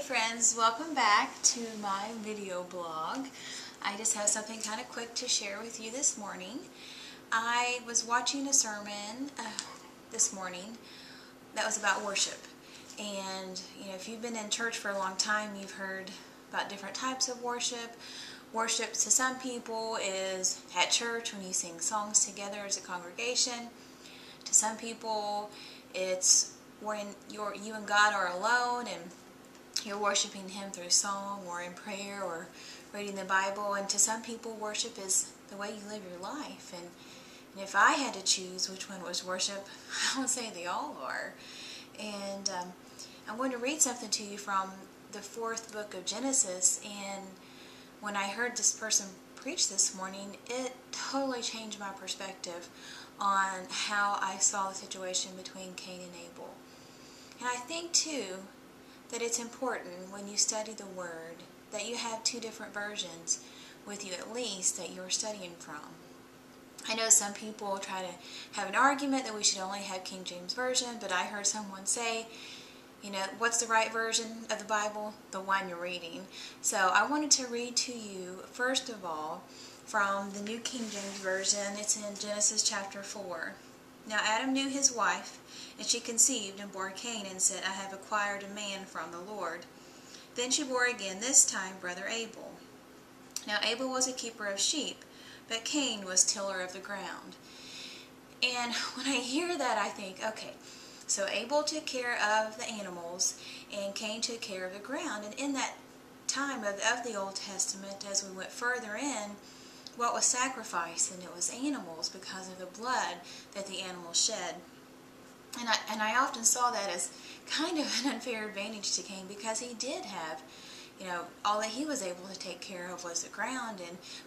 friends, welcome back to my video blog. I just have something kind of quick to share with you this morning. I was watching a sermon this morning that was about worship. And if you've been in church for a long time, you've heard about different types of worship. Worship to some people is at church when you sing songs together as a congregation. To some people, it's when you and God are alone and you're worshiping Him through song or in prayer or reading the Bible. And to some people, worship is the way you live your life. And if I had to choose which one was worship, I would say they all are. And I'm going to read something to you from the 4th book of Genesis. And when I heard this person preach this morning, it totally changed my perspective on how I saw the situation between Cain and Abel. And I think too that it's important when you study the Word that you have two different versions with you at least that you're studying from. I know some people try to have an argument that we should only have King James Version, but I heard someone say, what's the right version of the Bible? The one you're reading. So I wanted to read to you, first of all, from the New King James Version. It's in Genesis chapter 4. Now Adam knew his wife, and she conceived and bore Cain, and said, I have acquired a man from the Lord. Then she bore again, this time brother Abel. Now Abel was a keeper of sheep, but Cain was tiller of the ground. And when I hear that, I think, okay, so Abel took care of the animals, and Cain took care of the ground. And in that time of the Old Testament, as we went further in, what was sacrificed? And it was animals because of the blood that the animals shed. And I often saw that as kind of an unfair advantage to Cain, because he did have, all that he was able to take care of was the ground.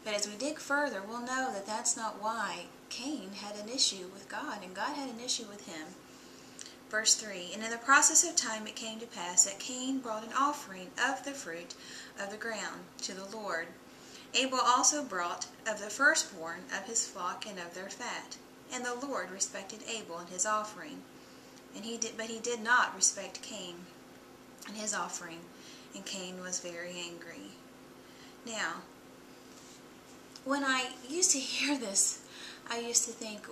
But as we dig further, we'll know that that's not why Cain had an issue with God, and God had an issue with him. Verse 3, And in the process of time it came to pass that Cain brought an offering of the fruit of the ground to the Lord. Abel also brought of the firstborn of his flock and of their fat. And the Lord respected Abel and his offering. But he did not respect Cain and his offering, and Cain was very angry. Now, when I used to hear this, I used to think,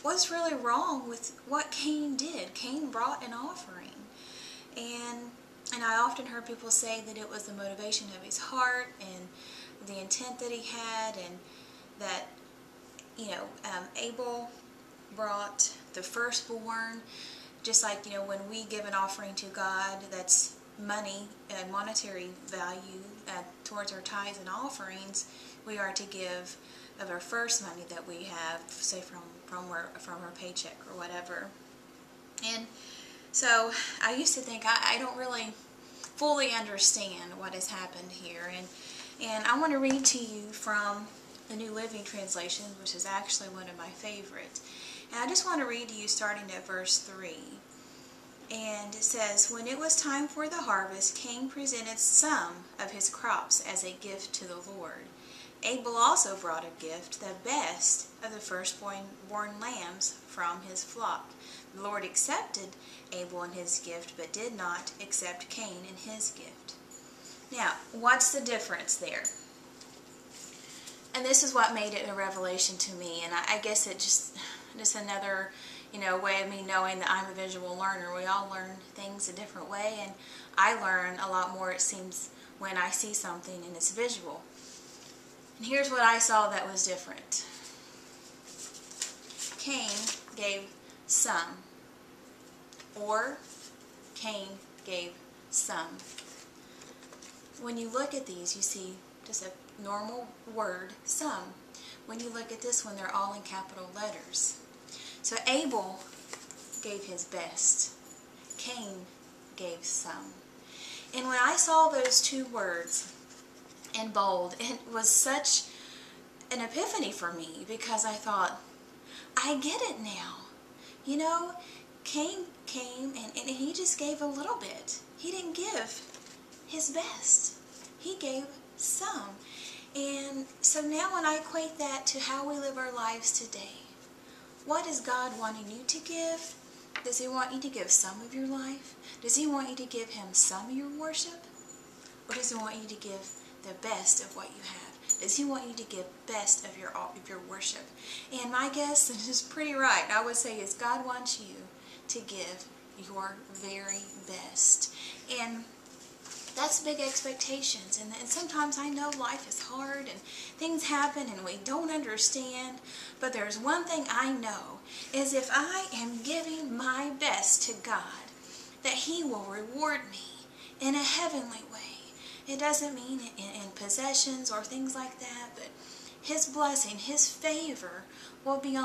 what's really wrong with what Cain did? Cain brought an offering. And I often heard people say that it was the motivation of his heart and the intent that he had, and that, Abel brought the firstborn, just like, when we give an offering to God, that's money and monetary value towards our tithes and offerings, we are to give of our first money that we have, say from our paycheck or whatever. And so I used to think I don't really fully understand what has happened here. And I want to read to you from the New Living Translation, which is actually one of my favorites. And I just want to read to you starting at verse 3. And it says, When it was time for the harvest, Cain presented some of his crops as a gift to the Lord. Abel also brought a gift, the best of the firstborn lambs from his flock. The Lord accepted Abel and his gift, but did not accept Cain and his gift. Now, what's the difference there? And this is what made it a revelation to me, and I guess it just another, way of me knowing that I'm a visual learner. We all learn things a different way, and I learn a lot more, it seems, when I see something and it's visual. And here's what I saw that was different. Cain gave some, or Cain gave some. When you look at these, you see just a normal word, some. When you look at this one, they're all in capital letters. So Abel gave his best. Cain gave some. And when I saw those two words in bold, it was such an epiphany for me, because I thought, I get it now. Cain came and he just gave a little bit. He didn't give his best. He gave some. And so now when I equate that to how we live our lives today, what is God wanting you to give? Does He want you to give some of your life? Does He want you to give Him some of your worship? Or does He want you to give the best of what you have? Does He want you to give best of your worship? And my guess, and is pretty right, I would say, is God wants you to give your very best. And that's big expectations. And sometimes I know life is hard and things happen and we don't understand. But there's one thing I know, is if I am giving my best to God, that He will reward me in a heavenly way. It doesn't mean in possessions or things like that, but His blessing, His favor will be on